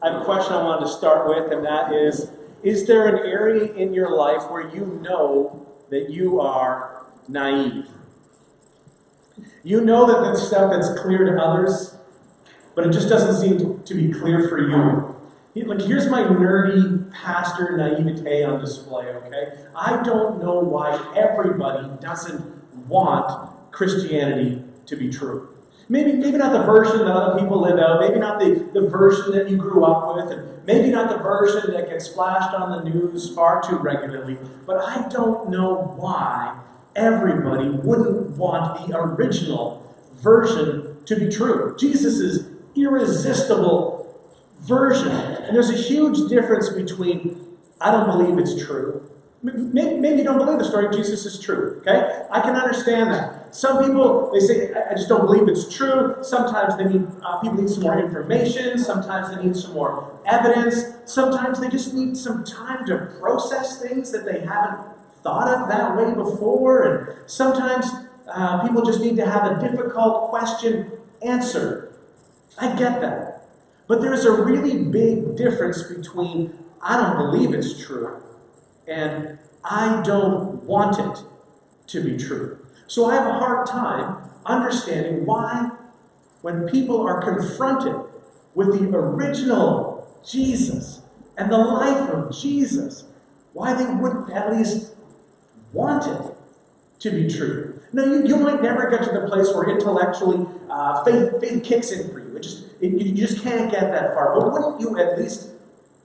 I have a question I wanted to start with, and that is there an area in your life where you know that you are naive? You know that there's stuff that's clear to others, but it just doesn't seem to be clear for you. Like, here's my nerdy pastor naivete on display, okay? I don't know why everybody doesn't want Christianity to be true. Maybe not the version that other people live out, maybe not the version that you grew up with, and maybe not the version that gets flashed on the news far too regularly, but I don't know why everybody wouldn't want the original version to be true. Jesus' irresistible version. And there's a huge difference between, I don't believe it's true. Maybe you don't believe the story of Jesus is true, okay? I can understand that. Some people, they say, I just don't believe it's true. Sometimes people need some more information. Sometimes they need some more evidence. Sometimes they just need some time to process things that they haven't thought of that way before. And sometimes people just need to have a difficult question answered. I get that. But there's a really big difference between I don't believe it's true and I don't want it to be true. So I have a hard time understanding why, when people are confronted with the original Jesus and the life of Jesus, why they wouldn't at least want it to be true. Now, you might never get to the place where intellectually faith kicks in for you. You just can't get that far. But wouldn't you at least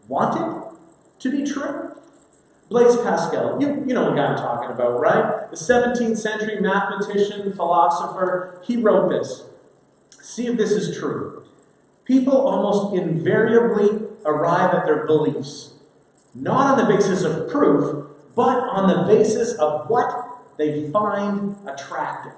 want it to be true? Blaise Pascal, you know the guy I'm talking about, right? The 17th century mathematician, philosopher, he wrote this. See if this is true. People almost invariably arrive at their beliefs, not on the basis of proof, but on the basis of what they find attractive.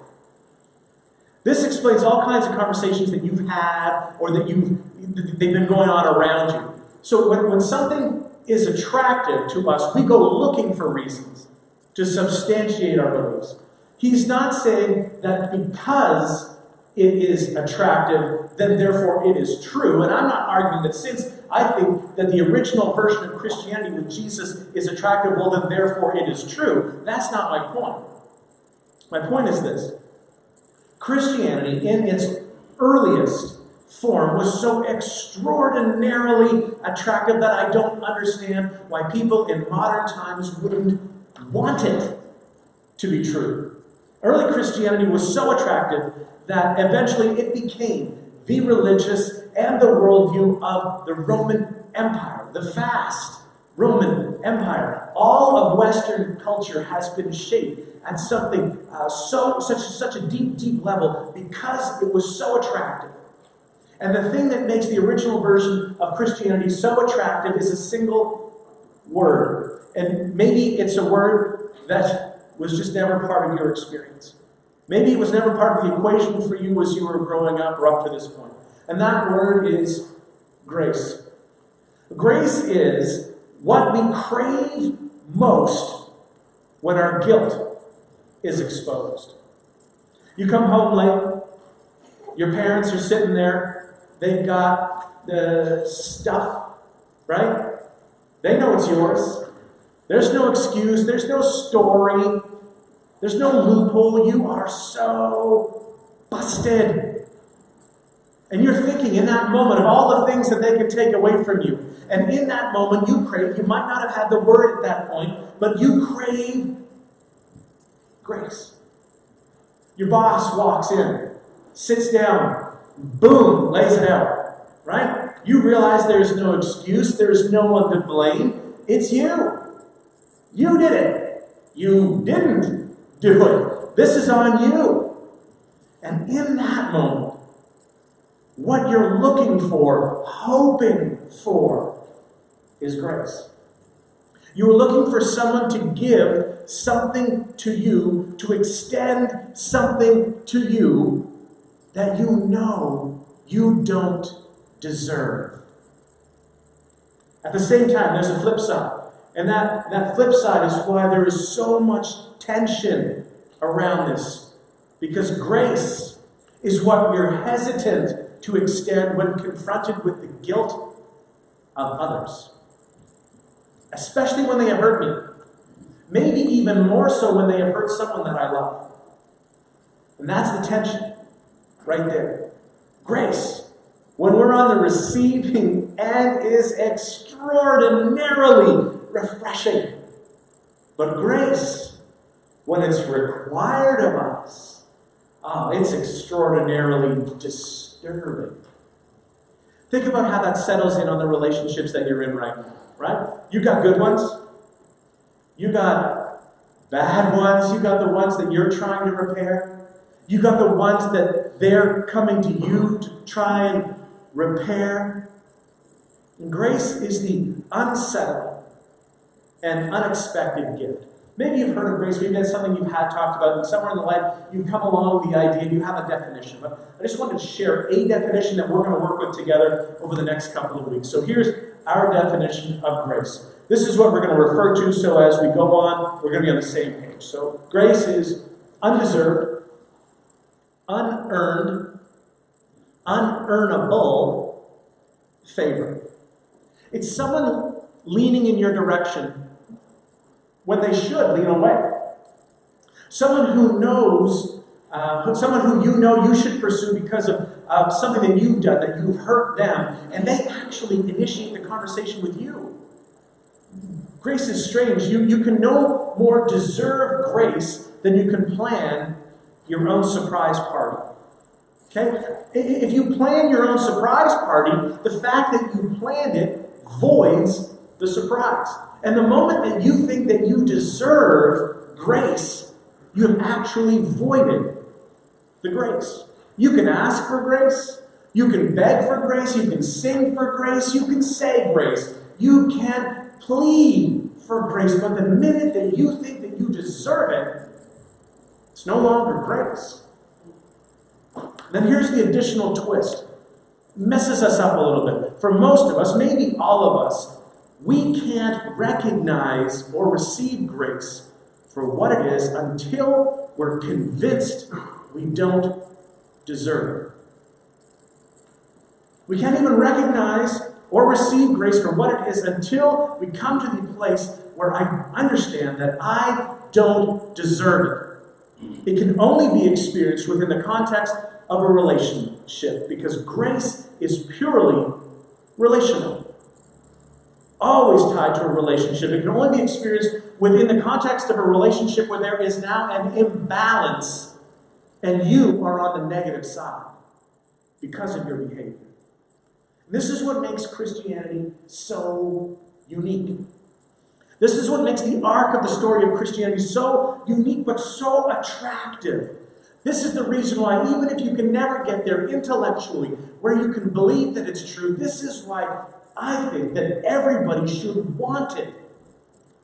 This explains all kinds of conversations that you've had or that they've been going on around you. So when something is attractive to us, we go looking for reasons to substantiate our beliefs. He's not saying that because it is attractive, then therefore it is true. And I'm not arguing that since I think that the original version of Christianity with Jesus is attractive, well, then therefore it is true. That's not my point. My point is this. Christianity, in its earliest form, was so extraordinarily attractive that I don't understand why people in modern times wouldn't want it to be true. Early Christianity was so attractive that eventually it became the religious and the worldview of the Roman Empire, the vast Roman Empire. All of Western culture has been shaped at something such a deep level because it was so attractive. And the thing that makes the original version of Christianity so attractive is a single word. And maybe it's a word that was just never part of your experience. Maybe it was never part of the equation for you as you were growing up or up to this point. And that word is grace. Grace is what we crave most when our guilt is exposed. You come home late, your parents are sitting there, they've got the stuff, right? They know it's yours. There's no excuse, there's no story, there's no loophole. You are so busted. And you're thinking in that moment of all the things that they can take away from you. And in that moment you crave, you might not have had the word at that point, but you crave grace. Your boss walks in, sits down, boom, lays it out, right? You realize there's no excuse, there's no one to blame. It's you. You did it. You didn't do it. This is on you. And in that moment, what you're looking for, hoping for, is grace. You were looking for someone to give something to you, to extend something to you that you know you don't deserve. At the same time, there's a flip side. And that flip side is why there is so much tension around this. Because grace is what we're hesitant to extend when confronted with the guilt of others, especially when they have hurt me. Maybe even more so when they have hurt someone that I love. And that's the tension right there. Grace, when we're on the receiving end, is extraordinarily refreshing. But grace, when it's required of us, it's extraordinarily disturbing. Think about how that settles in on the relationships that you're in right now, right? You got good ones. You got bad ones. You got the ones that you're trying to repair. You got the ones that they're coming to you to try and repair. And grace is the unsettling and unexpected gift. Maybe you've heard of grace. Maybe that's something you've had talked about. And somewhere in the life, you've come along with the idea. You have a definition. But I just wanted to share a definition that we're going to work with together over the next couple of weeks. So here's our definition of grace. This is what we're going to refer to, so as we go on, we're going to be on the same page. So grace is undeserved, unearned, unearnable favor. It's someone leaning in your direction when they should lean away. Someone who knows, someone who you know you should pursue because of something that you've done, that you've hurt them, and they actually initiate the conversation with you. Grace is strange. You can no more deserve grace than you can plan your own surprise party. Okay? If you plan your own surprise party, the fact that you planned it voids the surprise. And the moment that you think that you deserve grace, you have actually voided the grace. You can ask for grace. You can beg for grace. You can sing for grace. You can say grace. You can plead for grace. But the minute that you think that you deserve it, it's no longer grace. Then here's the additional twist. It messes us up a little bit. For most of us, maybe all of us, we can't recognize or receive grace for what it is until we're convinced we don't deserve it. We can't even recognize or receive grace for what it is until we come to the place where I understand that I don't deserve it. It can only be experienced within the context of a relationship, because grace is purely relational. Always tied to a relationship. It can only be experienced within the context of a relationship where there is now an imbalance and you are on the negative side because of your behavior. This is what makes Christianity so unique. This is what makes the arc of the story of Christianity so unique but so attractive. This is the reason why, even if you can never get there intellectually, where you can believe that it's true, this is why I think that everybody should want it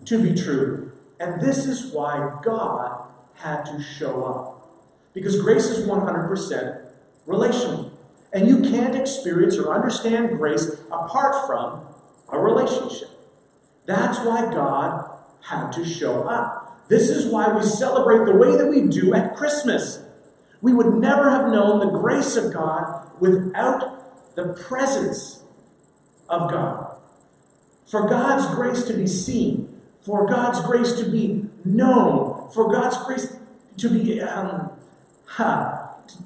to be true. And this is why God had to show up. Because grace is 100% relational. And you can't experience or understand grace apart from a relationship. That's why God had to show up. This is why we celebrate the way that we do at Christmas. We would never have known the grace of God without the presence of God. For God's grace to be seen, for God's grace to be known, for God's grace to be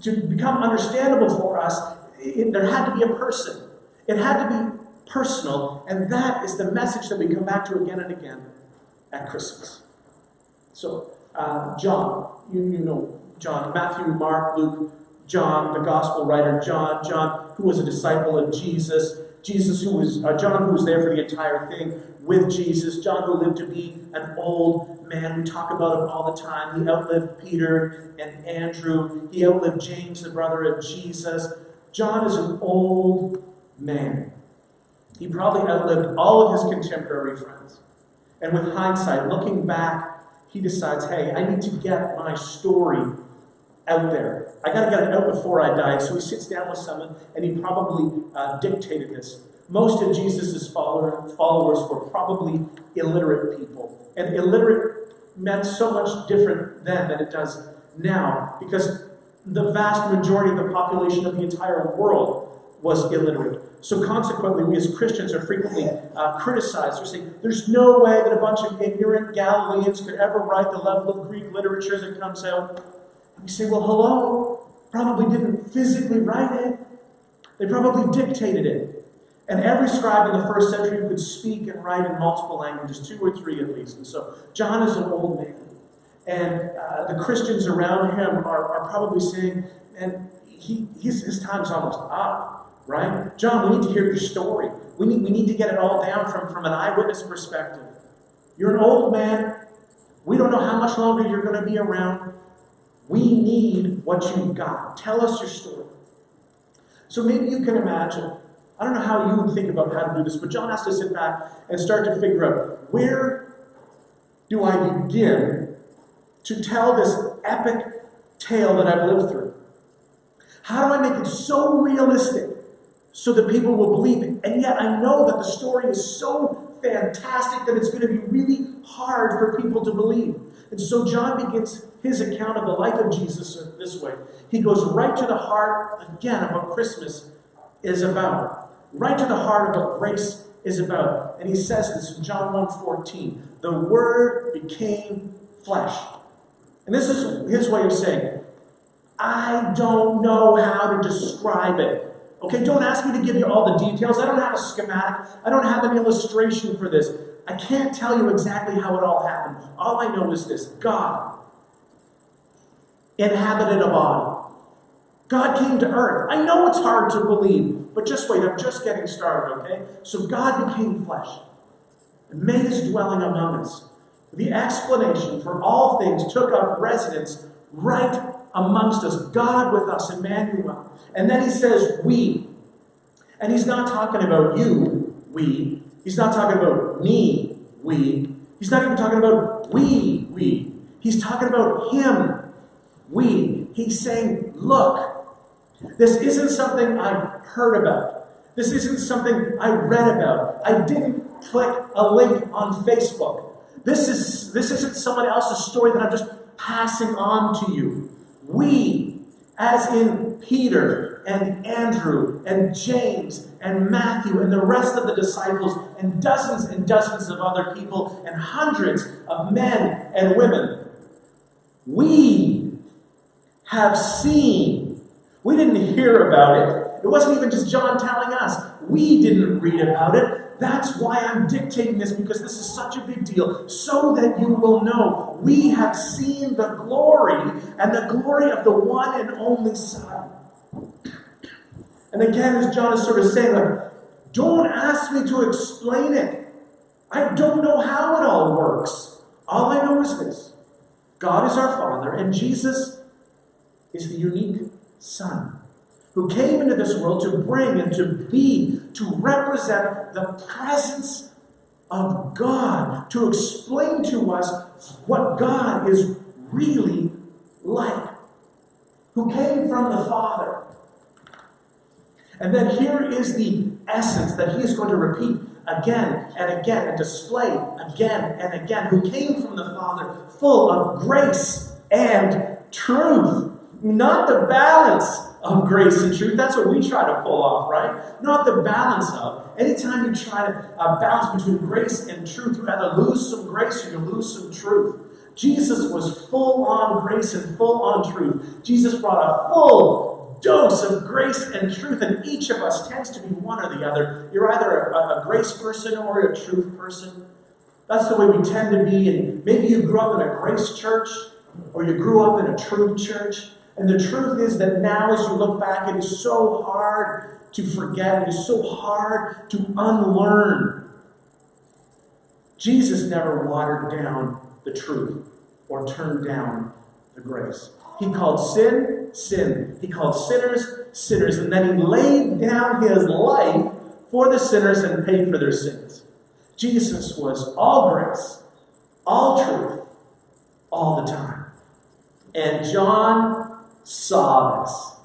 to become understandable for us, there had to be a person. It had to be personal, and that is the message that we come back to again and again at Christmas. So, John, you know John, Matthew, Mark, Luke, John, the gospel writer, John, who was a disciple of Jesus, John, who was there for the entire thing with Jesus, John, who lived to be an old man. We talk about him all the time. He outlived Peter and Andrew. He outlived James, the brother of Jesus. John is an old man. He probably outlived all of his contemporary friends. And with hindsight, looking back, he decides, hey, I need to get my story out there. I got to get it out before I die. So he sits down with someone, and he probably dictated this. Most of Jesus' followers were probably illiterate people. And illiterate meant so much different then than it does now, because the vast majority of the population of the entire world was illiterate. So consequently, we as Christians are frequently criticized. We're saying, there's no way that a bunch of ignorant Galileans could ever write the level of Greek literature that comes out. And we say, well, hello, probably didn't physically write it. They probably dictated it. And every scribe in the first century could speak and write in multiple languages, 2 or 3 at least. And so John is an old man. And the Christians around him are probably saying, and his time's almost up, right? John, we need to hear your story. We need to get it all down from an eyewitness perspective. You're an old man. We don't know how much longer you're going to be around. We need what you've got. Tell us your story. So maybe you can imagine, I don't know how you would think about how to do this, but John has to sit back and start to figure out, where do I begin to tell this epic tale that I've lived through? How do I make it so realistic so that people will believe it? And yet I know that the story is so fantastic that it's going to be really hard for people to believe. And so John begins his account of the life of Jesus this way. He goes right to the heart, again, of what Christmas is about. Right to the heart of what grace is about. And he says this in John 1:14. The Word became flesh. And this is his way of saying, I don't know how to describe it. Okay, don't ask me to give you all the details. I don't have a schematic. I don't have an illustration for this. I can't tell you exactly how it all happened. All I know is this. God inhabited a body. God came to earth. I know it's hard to believe, but just wait, I'm just getting started, okay? So God became flesh and made his dwelling among us. The explanation for all things took up residence right amongst us. God with us, Emmanuel. And then he says, we. And he's not talking about you, we. He's not talking about me, we. He's not even talking about we. He's talking about him, we. He's saying, look, this isn't something I heard about. This isn't something I read about. I didn't click a link on Facebook. This isn't someone else's story that I'm just passing on to you. We, as in Peter and Andrew and James and Matthew and the rest of the disciples and dozens of other people and hundreds of men and women, we have seen. We didn't hear about it. It wasn't even just John telling us. We didn't read about it. That's why I'm dictating this, because this is such a big deal, so that you will know. We have seen the glory, and the glory of the one and only Son. And again, as John is sort of saying, like, don't ask me to explain it. I don't know how it all works. All I know is this. God is our Father, and Jesus is the unique Son who came into this world to bring and to represent the presence of God, to explain to us what God is really like, who came from the Father. And then here is the essence that he is going to repeat again and again and display again and again, who came from the Father, full of grace and truth. Not the balance of grace and truth. That's what we try to pull off, right? Not the balance of. Anytime you try to balance between grace and truth, you either lose some grace or you lose some truth. Jesus was full on grace and full on truth. Jesus brought a full dose of grace and truth, and each of us tends to be one or the other. You're either a grace person or a truth person. That's the way we tend to be. And maybe you grew up in a grace church or you grew up in a truth church. And the truth is that now as you look back, it is so hard to forget. It is so hard to unlearn. Jesus never watered down the truth or turned down the grace. He called sin, sin. He called sinners, sinners. And then he laid down his life for the sinners and paid for their sins. Jesus was all grace, all truth, all the time. And John saw this.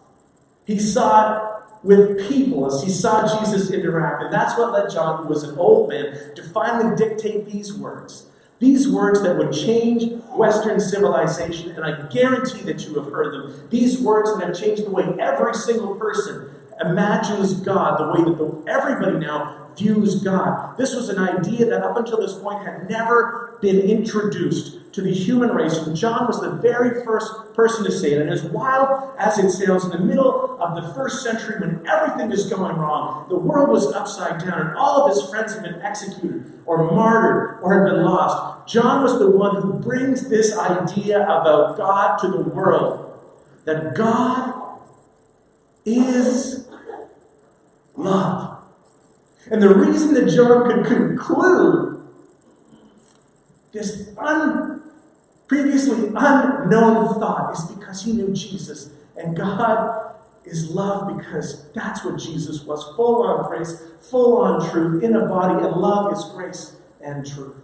He saw it with people as he saw Jesus interact. And that's what led John, who was an old man, to finally dictate these words. These words that would change Western civilization, and I guarantee that you have heard them. These words that have changed the way every single person imagines God the way that everybody now views God. This was an idea that up until this point had never been introduced to the human race. And John was the very first person to say it. And as wild as it sounds, in the middle of the first century when everything is going wrong, the world was upside down and all of his friends had been executed or martyred or had been lost, John was the one who brings this idea about God to the world. That God is love. And the reason that John could conclude this previously unknown thought is because he knew Jesus. And God is love because that's what Jesus was. Full on grace, full on truth, in a body, and love is grace and truth.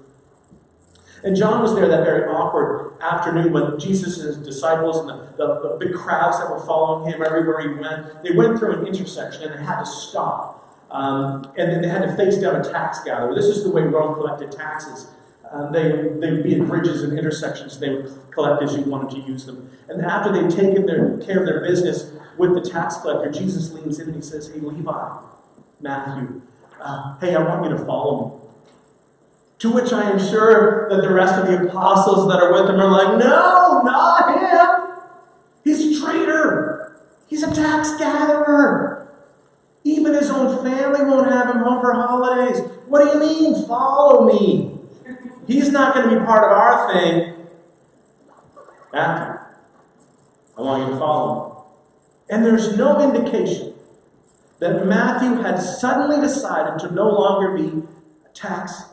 And John was there that very awkward afternoon when Jesus and his disciples and the big crowds that were following him everywhere he went, they went through an intersection and they had to stop. And then they had to face down a tax gatherer. This is the way Rome collected taxes. They would be in bridges and intersections. They would collect as you wanted to use them. And after they'd taken care of their business with the tax collector, Jesus leans in and he says, "Hey, Levi, Matthew, hey, I want you to follow me." To which I am sure that the rest of the apostles that are with him are like, "No, not him. He's a traitor. He's a tax gatherer. Even his own family won't have him home for holidays. What do you mean, follow me? He's not going to be part of our thing." Matthew, I want you to follow me. And there's no indication that Matthew had suddenly decided to no longer be a tax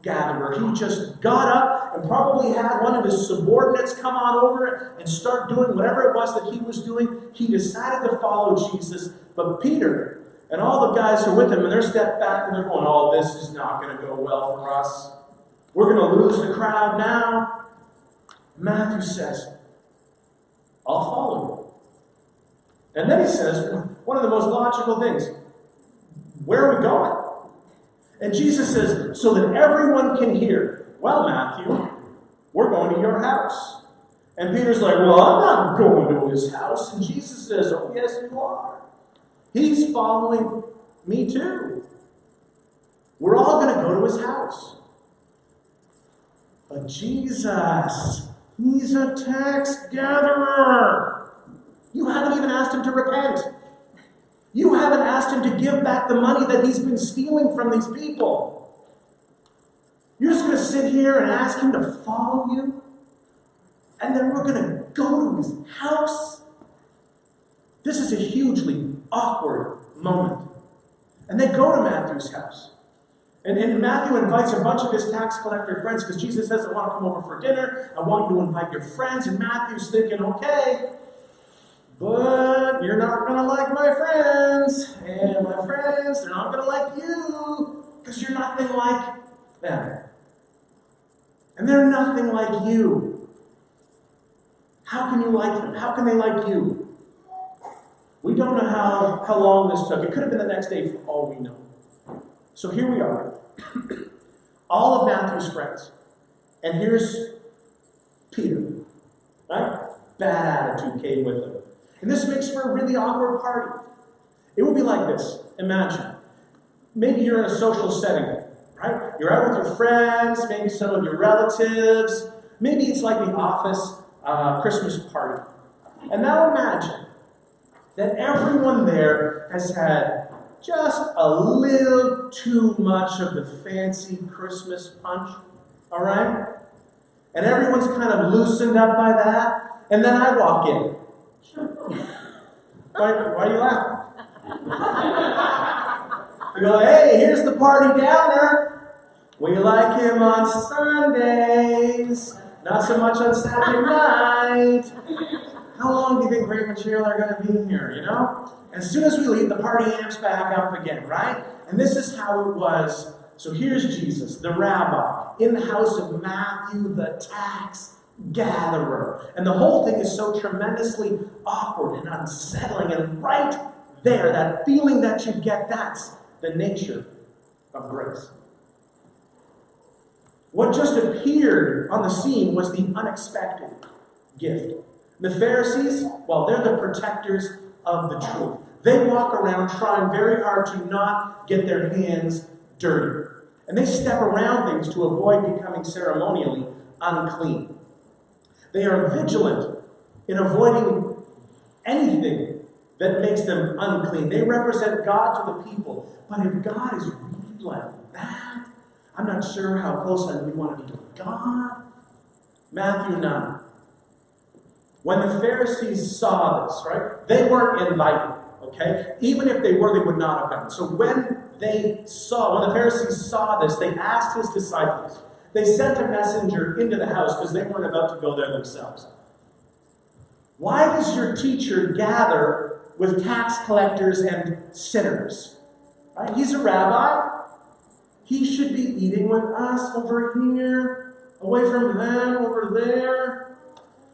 gatherer. He just got up and probably had one of his subordinates come on over and start doing whatever it was that he was doing. He decided to follow Jesus. But Peter and all the guys who are with him, and they're stepped back and they're going, "Oh, this is not going to go well for us. We're going to lose the crowd now." Matthew says, "I'll follow you." And then he says, one of the most logical things, "Where are we going?" And Jesus says, so that everyone can hear, "Well, Matthew, we're going to your house." And Peter's like, "Well, I'm not going to his house." And Jesus says, "Oh, yes, you are. He's following me too. We're all going to go to his house." But Jesus, he's a tax gatherer. You haven't even asked him to repent. You haven't asked him to give back the money that he's been stealing from these people. You're just going to sit here and ask him to follow you? And then we're going to go to his house? This is a hugely awkward moment. And they go to Matthew's house. And Matthew invites a bunch of his tax collector friends because Jesus says, "I want to come over for dinner. I want you to invite your friends." And Matthew's thinking, "Okay, but you're not going to like my friends. And my friends, they're not going to like you because you're nothing like them. And they're nothing like you. How can you like them? How can they like you?" We don't know how long this took. It could have been the next day for all we know. So here we are. All of Matthew's friends. And here's Peter. Right? Bad attitude came with him. And this makes for a really awkward party. It would be like this. Imagine. Maybe you're in a social setting, right? You're out with your friends, maybe some of your relatives. Maybe it's like the office Christmas party. And now imagine that everyone there has had just a little too much of the fancy Christmas punch, all right? And everyone's kind of loosened up by that. And then I walk in. Why are you laughing? You go, "Hey, here's the party downer. We like him on Sundays, not so much on Saturday night. How long do you think Ray and Cheryl are going to be here, you know?" As soon as we leave, the party amps back up again, right? And this is how it was. So here's Jesus, the rabbi, in the house of Matthew, the tax gatherer. And the whole thing is so tremendously awkward and unsettling. And right there, that feeling that you get, that's the nature of grace. What just appeared on the scene was the unexpected gift. The Pharisees, well, they're the protectors of the truth. They walk around trying very hard to not get their hands dirty. And they step around things to avoid becoming ceremonially unclean. They are vigilant in avoiding anything that makes them unclean. They represent God to the people. But if God is really like that, I'm not sure how close we want to be to God. Matthew 9. When the Pharisees saw this, right, they weren't invited, okay? Even if they were, they would not have come. So when the Pharisees saw this, they asked his disciples. They sent a messenger into the house because they weren't about to go there themselves. Why does your teacher gather with tax collectors and sinners? Right? He's a rabbi. He should be eating with us over here, away from them over there.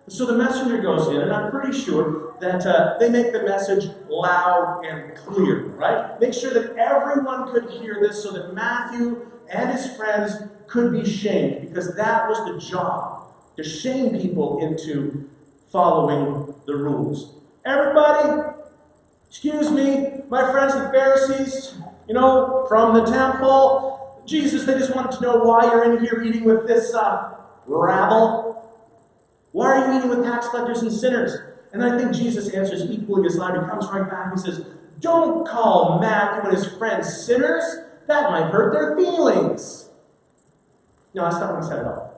So the messenger goes in, and I'm pretty sure that they make the message loud and clear, right? Make sure that everyone could hear this so that Matthew and his friends could be shamed, because that was the job, to shame people into following the rules. Everybody, excuse me, my friends the Pharisees, from the temple, Jesus, they just wanted to know why you're in here eating with this rabble. Why are you eating with tax collectors and sinners? And I think Jesus answers equally as loud. He comes right back and says, don't call Matthew and his friends sinners. That might hurt their feelings. No, that's not what he said at all.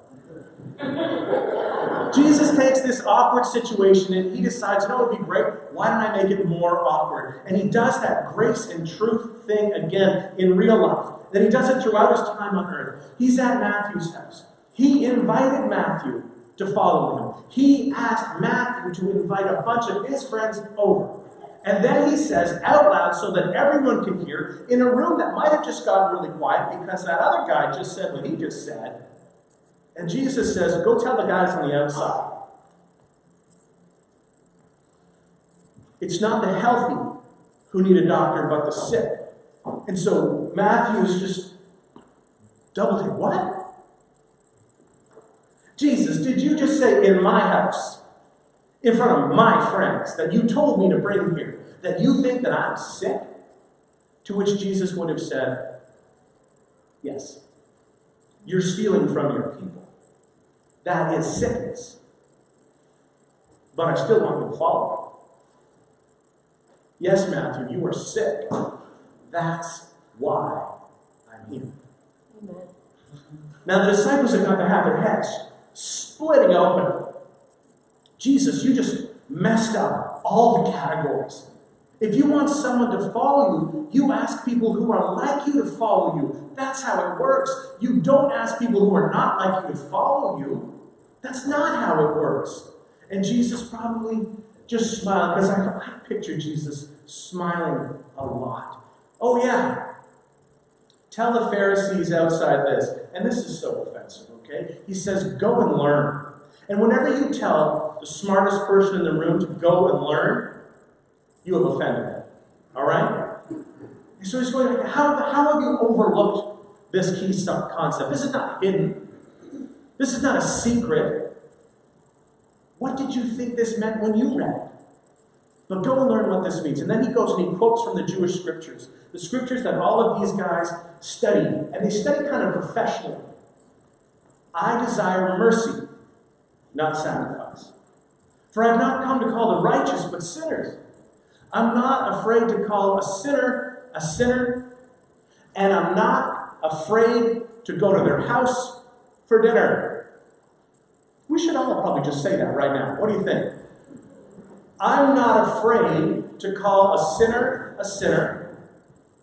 Jesus takes this awkward situation and he decides, it would be great. Why don't I make it more awkward? And he does that grace and truth thing again in real life. Then he does it throughout his time on earth. He's at Matthew's house. He invited Matthew to follow him. He asked Matthew to invite a bunch of his friends over. And then he says out loud so that everyone can hear, in a room that might have just gotten really quiet because that other guy just said what he just said. And Jesus says, go tell the guys on the outside. It's not the healthy who need a doctor, but the sick. And so Matthew is just double take. What? Jesus, did you just say in my house, in front of my friends, that you told me to bring here, that you think that I'm sick? To which Jesus would have said, yes. You're stealing from your people. That is sickness. But I still want you to follow me. Yes, Matthew, you are sick. That's why I'm here. Amen. Now the disciples have got to have their heads splitting open. Jesus, you just messed up all the categories. If you want someone to follow you, you ask people who are like you to follow you. That's how it works. You don't ask people who are not like you to follow you. That's not how it works. And Jesus probably just smiled, because I picture Jesus smiling a lot. Oh yeah, tell the Pharisees outside this. And this is so offensive, okay? He says, go and learn. And whenever you tell the smartest person in the room to go and learn, you have offended them. All right? So he's going, how have you overlooked this key concept? This is not hidden. This is not a secret. What did you think this meant when you read it? But go and learn what this means. And then he goes and he quotes from the Jewish scriptures. The scriptures that all of these guys study. And they study kind of professionally. I desire mercy, not sacrifice. For I have not come to call the righteous, but sinners. I'm not afraid to call a sinner, and I'm not afraid to go to their house for dinner. We should all probably just say that right now. What do you think? I'm not afraid to call a sinner,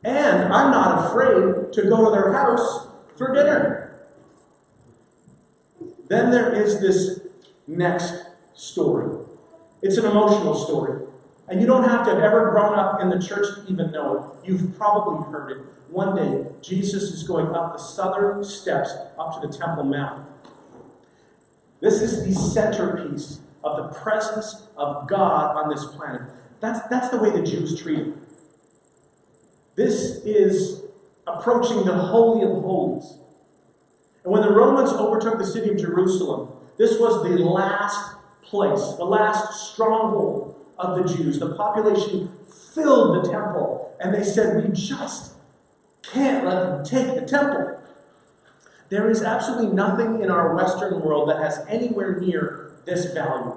and I'm not afraid to go to their house for dinner. Then there is this next story. It's an emotional story. And you don't have to have ever grown up in the church to even know it. You've probably heard it. One day, Jesus is going up the southern steps up to the Temple Mount. This is the centerpiece of the presence of God on this planet. That's the way the Jews treat it. This is approaching the Holy of Holies. And when the Romans overtook the city of Jerusalem, this was the last place, the last stronghold of the Jews. The population filled the temple. And they said, we just can't let them take the temple. There is absolutely nothing in our Western world that has anywhere near this value.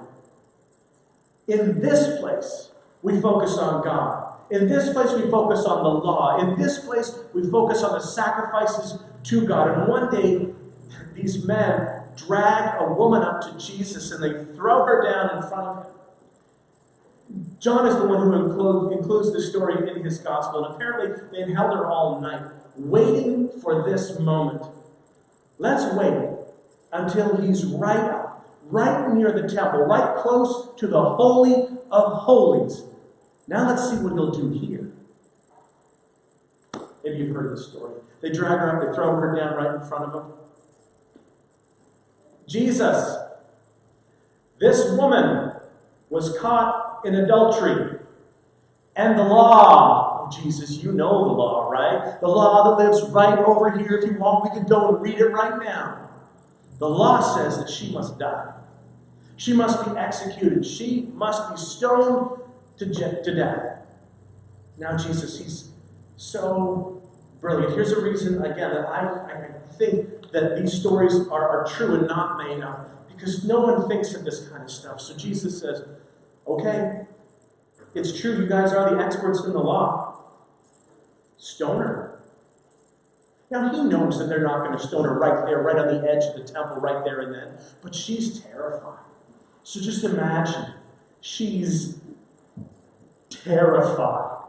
In this place, we focus on God. In this place, we focus on the law. In this place, we focus on the sacrifices to God. And one day, these men drag a woman up to Jesus and they throw her down in front of him. John is the one who includes the story in his gospel. And apparently, they've held her all night, waiting for this moment. Let's wait until he's right up, right near the temple, right close to the Holy of Holies. Now let's see what he'll do here. Maybe you've heard this story. They drag her up, they throw her down right in front of him. Jesus, this woman was caught in adultery. And the law, oh, Jesus, you know the law, right? The law that lives right over here. If you want, we can go and read it right now. The law says that she must die. She must be executed. She must be stoned to death. Now, Jesus, he's so brilliant. Here's a reason, again, that I think that these stories are true and not made up. Because no one thinks of this kind of stuff. So Jesus says, okay, it's true, you guys are the experts in the law. Stone her. Now, he knows that they're not going to stone her right there, right on the edge of the temple, right there and then. But she's terrified. So just imagine, she's terrified.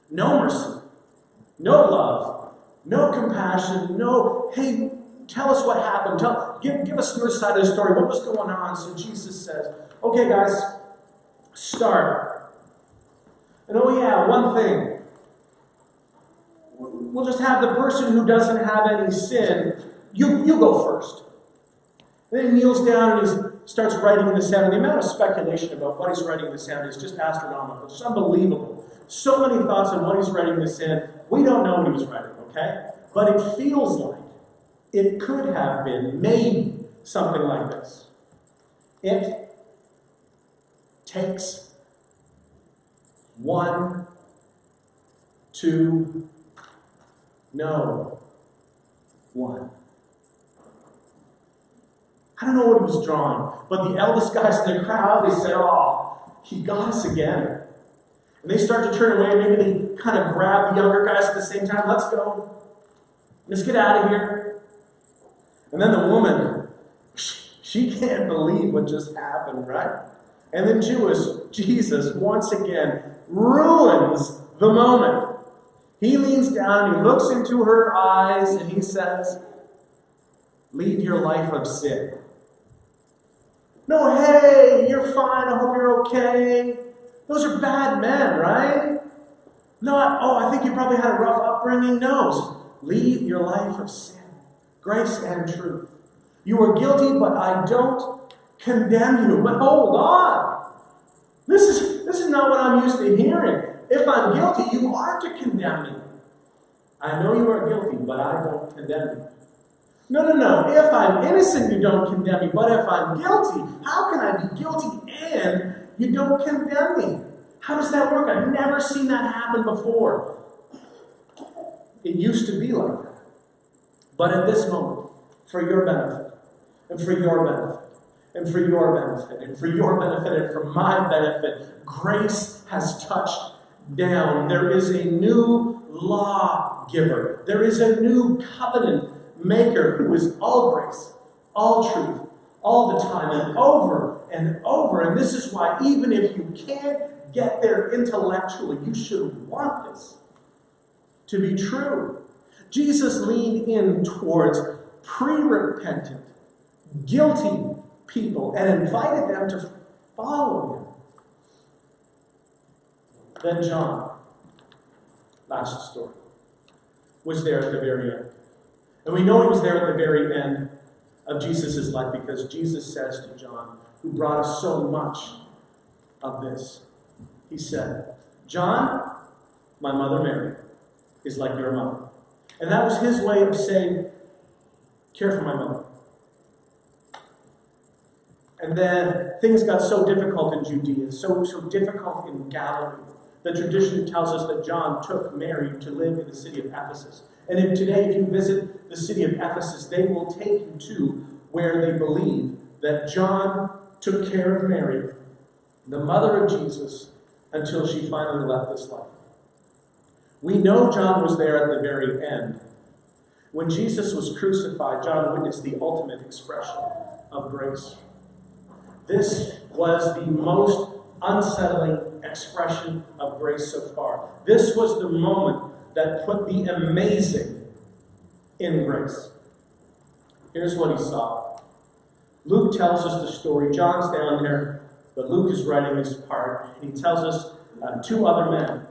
No mercy, no love, no compassion, no, hey, tell us what happened. Give us your side of the story. What was going on? So Jesus says, okay, guys, start. And oh yeah, one thing. We'll just have the person who doesn't have any sin, you go first. And then he kneels down and he starts writing in the sand. And the amount of speculation about what he's writing in the sand is just astronomical. It's unbelievable. So many thoughts on what he's writing in the sand. We don't know what he was writing, okay? But it feels like it could have been maybe something like this. It takes 1, 2, no, 1. I don't know what he was drawing, but the eldest guys in the crowd, they said, oh, he got us again. And they start to turn away. Maybe they kind of grab the younger guys at the same time. Let's go. Let's get out of here. And then the woman, she can't believe what just happened, right? And then Jesus, once again, ruins the moment. He leans down and he looks into her eyes and he says, leave your life of sin. No, hey, you're fine. I hope you're okay. Those are bad men, right? Not, oh, I think you probably had a rough upbringing. No, leave your life of sin. Grace and truth. You are guilty, but I don't condemn you. But hold on. This is not what I'm used to hearing. If I'm guilty, you are to condemn me. I know you are guilty, but I don't condemn you. No. If I'm innocent, you don't condemn me. But if I'm guilty, how can I be guilty and you don't condemn me? How does that work? I've never seen that happen before. It used to be like that. But at this moment, for your benefit, and for your benefit, and for your benefit, and for your benefit, and for my benefit, grace has touched down. There is a new lawgiver. There is a new covenant maker who is all grace, all truth, all the time, and over and over. And this is why even if you can't get there intellectually, you should want this to be true. Jesus leaned in towards pre-repentant, guilty people and invited them to follow him. Then John, last story, was there at the very end. And we know he was there at the very end of Jesus' life because Jesus says to John, who brought us so much of this, he said, John, my mother Mary, is like your mother. And that was his way of saying, care for my mother. And then things got so difficult in Judea, so difficult in Galilee, The tradition tells us that John took Mary to live in the city of Ephesus. And if today, if you visit the city of Ephesus, they will take you to where they believe that John took care of Mary, the mother of Jesus, until she finally left this life. We know John was there at the very end. When Jesus was crucified, John witnessed the ultimate expression of grace. This was the most unsettling expression of grace so far. This was the moment that put the amazing in grace. Here's what he saw. Luke tells us the story. John's down there, but Luke is writing his part. And he tells us two other men,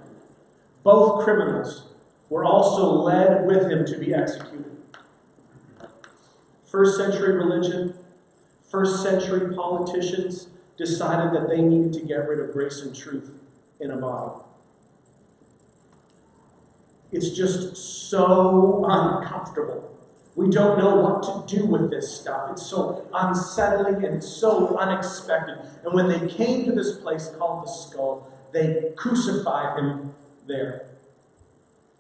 both criminals, were also led with him to be executed. First century religion, first century politicians decided that they needed to get rid of grace and truth in a body. It's just so uncomfortable. We don't know what to do with this stuff. It's so unsettling and so unexpected. And when they came to this place called the skull, they crucified him there.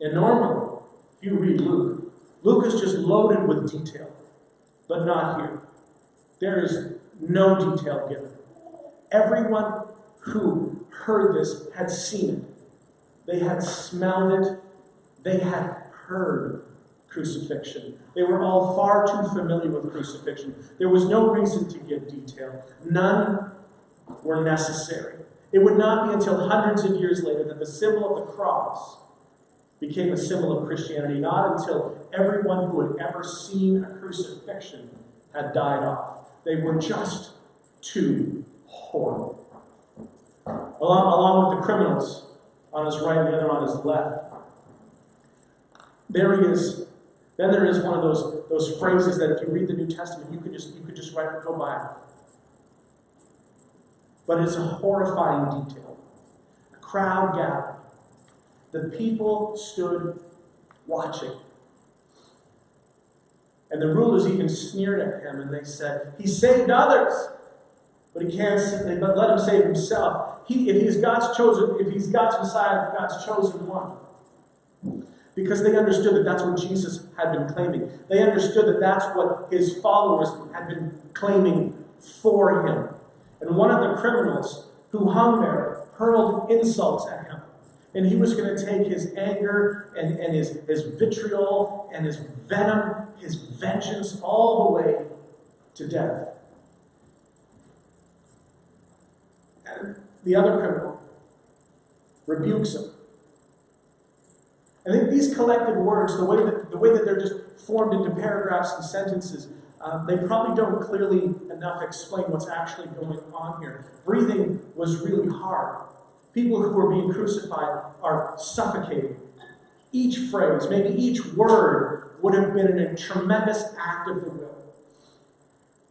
And normally, if you read Luke, Luke is just loaded with detail, but not here. There is no detail given. Everyone who heard this had seen it. They had smelled it. They had heard crucifixion. They were all far too familiar with crucifixion. There was no reason to give detail. None were necessary. It would not be until hundreds of years later that the symbol of the cross became a symbol of Christianity, not until everyone who had ever seen a crucifixion had died off. They were just too horrible. Along with the criminals on his right and the other on his left, there he is. Then there is one of those phrases that if you read the New Testament, you could just write and go by it. But it's a horrifying detail. A crowd gathered. The people stood watching. And the rulers even sneered at him, and they said, "He saved others, but he can't. But let him save himself. If he's God's Messiah, God's chosen one." Because they understood that that's what Jesus had been claiming. They understood that that's what his followers had been claiming for him. And one of the criminals who hung there hurled insults at him. And he was going to take his anger and his vitriol and his venom, his vengeance, all the way to death. And the other criminal rebukes him. I think these collected words, the way that they're just formed into paragraphs and sentences, they probably don't clearly enough explain what's actually going on here. Breathing was really hard. People who were being crucified are suffocating. Each phrase, maybe each word, would have been a tremendous act of the will.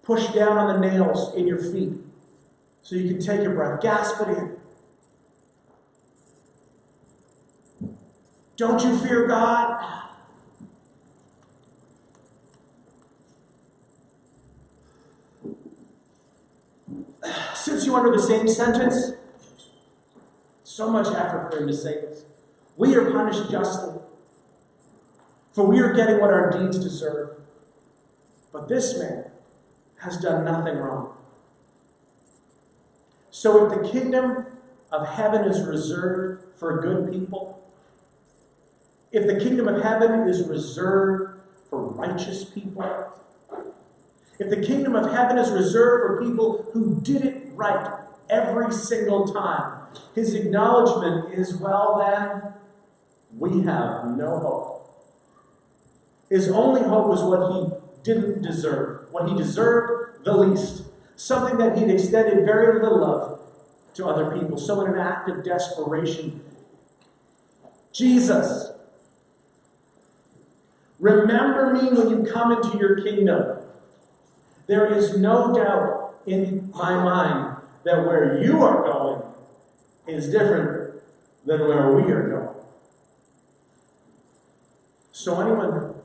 Push down on the nails in your feet so you can take a breath. Gasp it in. Don't you fear God? Since you under the same sentence, so much effort for him to say this. We are punished justly, for we are getting what our deeds deserve. But this man has done nothing wrong. So if the kingdom of heaven is reserved for good people, if the kingdom of heaven is reserved for righteous people, if the kingdom of heaven is reserved for people who did it right every single time, his acknowledgement is, well then, we have no hope. His only hope was what he didn't deserve, what he deserved the least, something that he'd extended very little of to other people. So in an act of desperation, Jesus, remember me when you come into your kingdom. There is no doubt in my mind that where you are going is different than where we are going. So anyone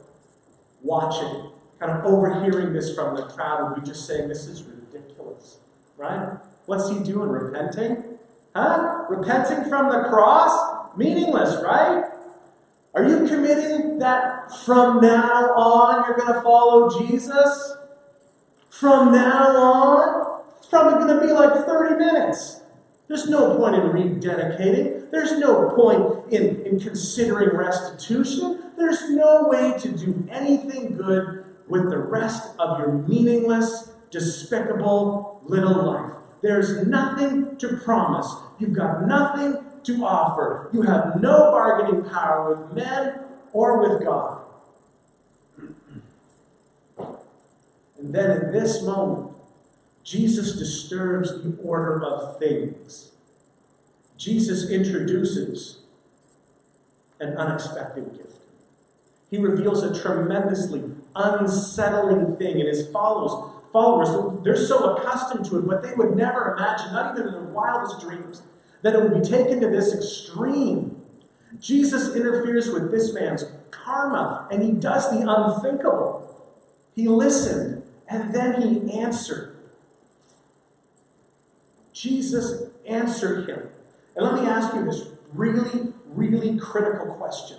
watching, kind of overhearing this from the crowd, would be just saying, this is ridiculous, right? What's he doing, repenting? Huh? Repenting from the cross? Meaningless, right? Are you committing that from now on you're going to follow Jesus? From now on? It's probably going to be like 30 minutes. There's no point in rededicating. There's no point in considering restitution. There's no way to do anything good with the rest of your meaningless, despicable little life. There's nothing to promise. You've got nothing to offer. You have no bargaining power with men or with God. And then in this moment, Jesus disturbs the order of things. Jesus introduces an unexpected gift. He reveals a tremendously unsettling thing, and his followers, they're so accustomed to it, but they would never imagine, not even in their wildest dreams, that it would be taken to this extreme. Jesus interferes with this man's karma, and he does the unthinkable. He listened, and then he answered. Jesus answered him. And let me ask you this really, really critical question.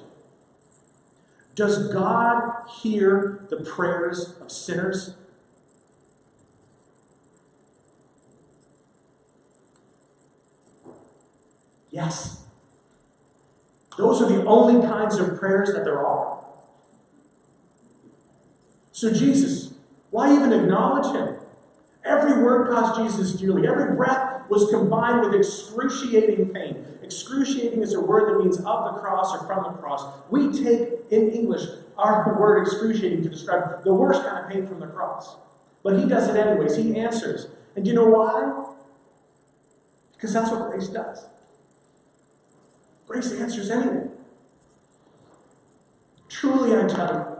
Does God hear the prayers of sinners? Yes. Those are the only kinds of prayers that there are. So Jesus, why even acknowledge him? Every word cost Jesus dearly. Every breath was combined with excruciating pain. Excruciating is a word that means of the cross or from the cross. We take, in English, our word excruciating to describe the worst kind of pain from the cross. But he does it anyways. He answers. And do you know why? Because that's what grace does. Grace answers anyway. Truly, I tell you,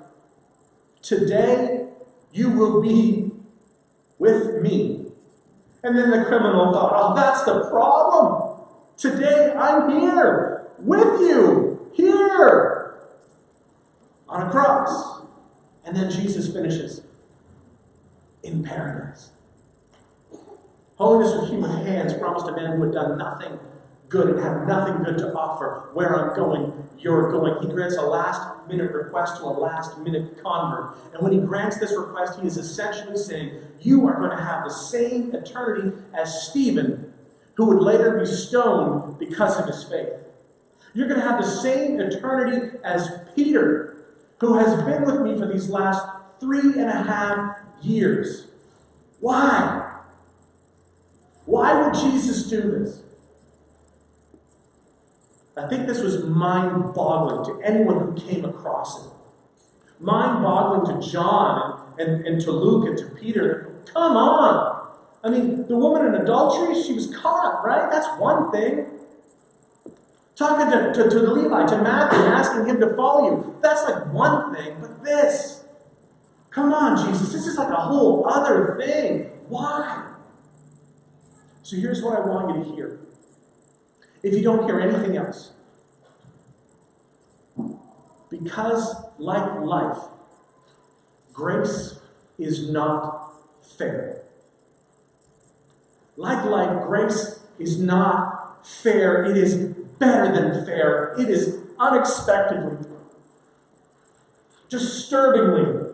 today you will be with me. And then the criminal thought, oh, that's the problem. Today I'm here with you, here on a cross. And then Jesus finishes in paradise. Holiness with human hands promised a man who had done nothing good and had nothing good to offer. Where I'm going, you're going. He grants a last-minute request to a last-minute convert. And when he grants this request, he is essentially saying, you are going to have the same eternity as Stephen, who would later be stoned because of his faith. You're going to have the same eternity as Peter, who has been with me for these last 3.5 years. Why? Why would Jesus do this? I think this was mind-boggling to anyone who came across it. Mind-boggling to John and to Luke and to Peter. Come on! I mean, the woman in adultery, she was caught, right? That's one thing. Talking to the Levite, to Matthew, and asking him to follow you. That's like one thing. But this, come on, Jesus, this is like a whole other thing. Why? So here's what I want you to hear. If you don't hear anything else. Because, like life, grace is not fair. Like life, grace is not fair. It is better than fair. It is unexpectedly, disturbingly,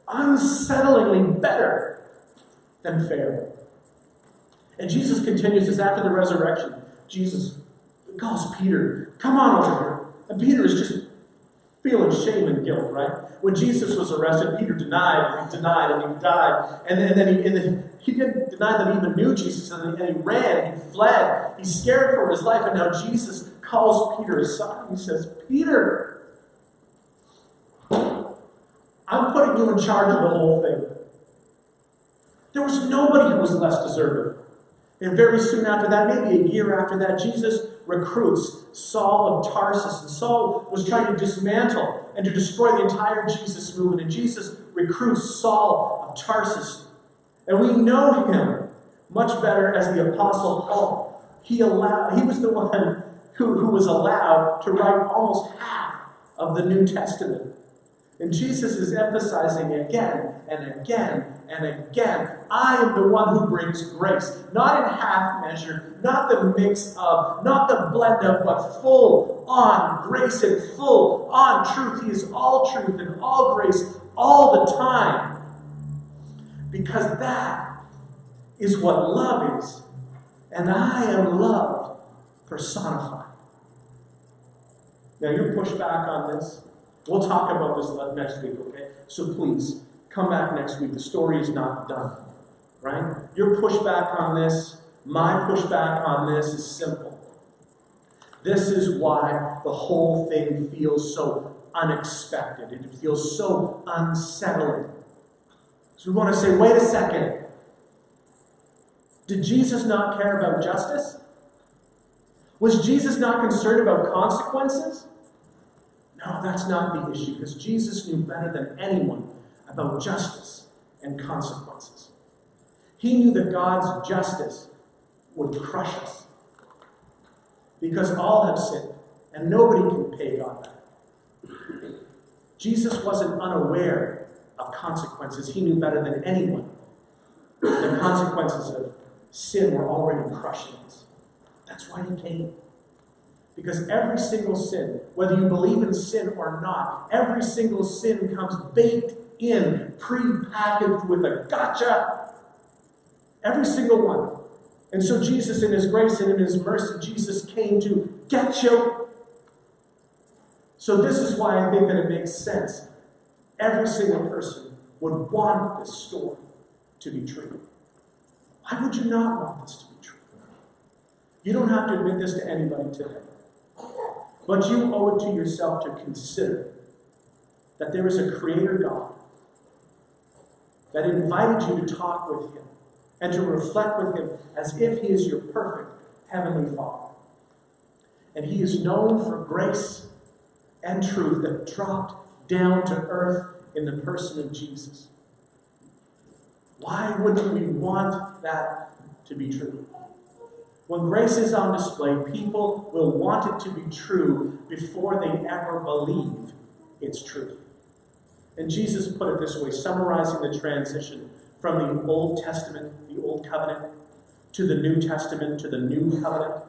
unsettlingly better than fair. And Jesus continues this after the resurrection. Jesus calls Peter, come on over here. And Peter is just feeling shame and guilt, right? When Jesus was arrested, Peter denied, and he died. And then he didn't deny that he even knew Jesus, and he ran, he fled, he scared for his life, and now Jesus calls Peter aside. He says, Peter, I'm putting you in charge of the whole thing. There was nobody who was less deserving. And very soon after that, maybe a year after that, Jesus recruits Saul of Tarsus. And Saul was trying to dismantle and to destroy the entire Jesus movement. And Jesus recruits Saul of Tarsus. And we know him much better as the Apostle Paul. He was the one who was allowed to write almost half of the New Testament. And Jesus is emphasizing again and again and again, I am the one who brings grace. Not in half measure, not the mix of, not the blend of, but full on grace and full on truth. He is all truth and all grace all the time. Because that is what love is. And I am love personified. Now, your pushback on this, we'll talk about this next week, okay? So please, come back next week. The story is not done, right? Your pushback on this, my pushback on this is simple. This is why the whole thing feels so unexpected. It feels so unsettling. So we want to say, wait a second. Did Jesus not care about justice? Was Jesus not concerned about consequences? No, that's not the issue, because Jesus knew better than anyone about justice and consequences. He knew that God's justice would crush us, because all have sinned, and nobody can pay God back. Jesus wasn't unaware of consequences. He knew better than anyone the consequences of sin were already crushing us. That's why he came. Because every single sin, whether you believe in sin or not, every single sin comes baked in, pre-packaged with a gotcha. Every single one. And so Jesus, in his grace and in his mercy, Jesus came to get you. So this is why I think that it makes sense. Every single person would want this story to be true. Why would you not want this to be true? You don't have to admit this to anybody today. But you owe it to yourself to consider that there is a creator God that invited you to talk with him and to reflect with him as if he is your perfect heavenly Father. And he is known for grace and truth that dropped down to earth in the person of Jesus. Why wouldn't we want that to be true? When grace is on display, people will want it to be true before they ever believe it's true. And Jesus put it this way, summarizing the transition from the Old Testament, the Old Covenant, to the New Testament, to the New Covenant.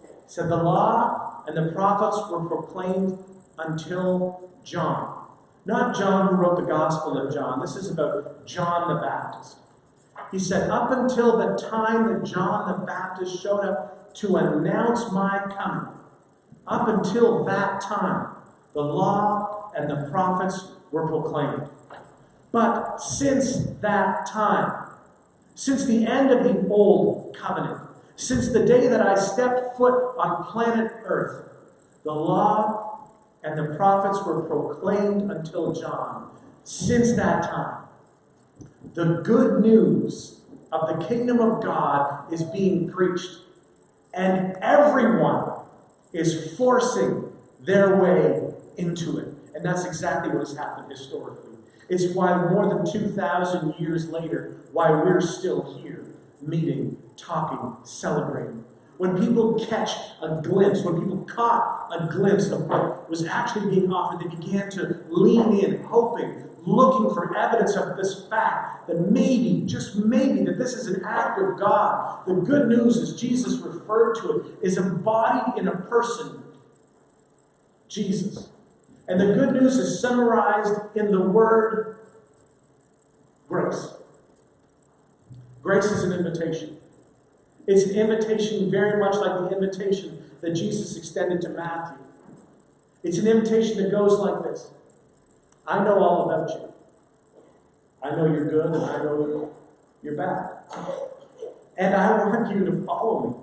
He said, the law and the prophets were proclaimed until John. Not John who wrote the Gospel of John. This is about John the Baptist. He said, up until the time that John the Baptist showed up to announce my coming, up until that time, the law and the prophets were proclaimed. But since that time, since the end of the Old Covenant, since the day that I stepped foot on planet Earth, the law and the prophets were proclaimed until John. Since that time, the good news of the kingdom of God is being preached, and everyone is forcing their way into it. And that's exactly what has happened historically. It's why more than 2,000 years later, why we're still here, meeting, talking, celebrating. When people catch a glimpse, when people caught a glimpse of what was actually being offered, they began to lean in, hoping, looking for evidence of this fact that maybe, just maybe, that this is an act of God. The good news, as Jesus referred to it, is embodied in a person, Jesus. And the good news is summarized in the word grace. Grace is an invitation. It's an invitation very much like the invitation that Jesus extended to Matthew. It's an invitation that goes like this. I know all about you. I know you're good and I know you're bad. And I want you to follow me.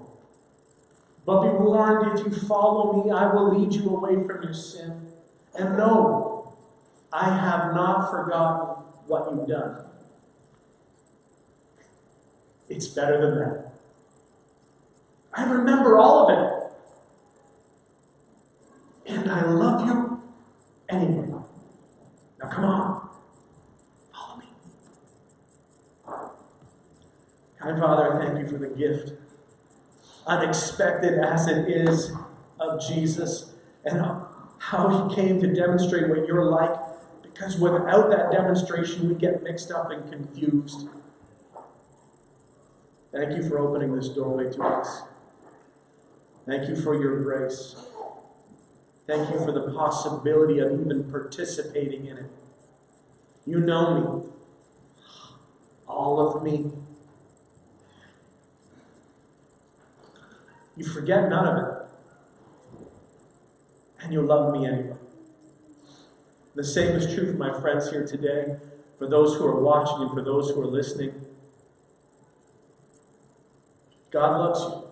But be warned, if you follow me, I will lead you away from your sin. And no, I have not forgotten what you've done. It's better than that. I remember all of it. And I love you anyway. Now come on. Follow me. Kind Father, I thank you for the gift, unexpected as it is, of Jesus, and how he came to demonstrate what you're like, because without that demonstration, we get mixed up and confused. Thank you for opening this doorway to us. Thank you for your grace. Thank you for the possibility of even participating in it. You know me. All of me. You forget none of it. And you love me anyway. The same is true for my friends here today, for those who are watching and for those who are listening. God loves you.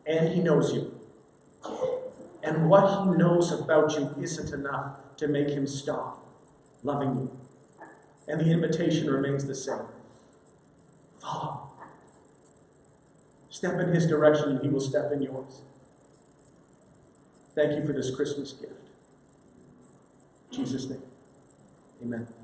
And he knows you. And what he knows about you isn't enough to make him stop loving you. And the invitation remains the same. Follow. Step in his direction and he will step in yours. Thank you for this Christmas gift. In Jesus' name, amen.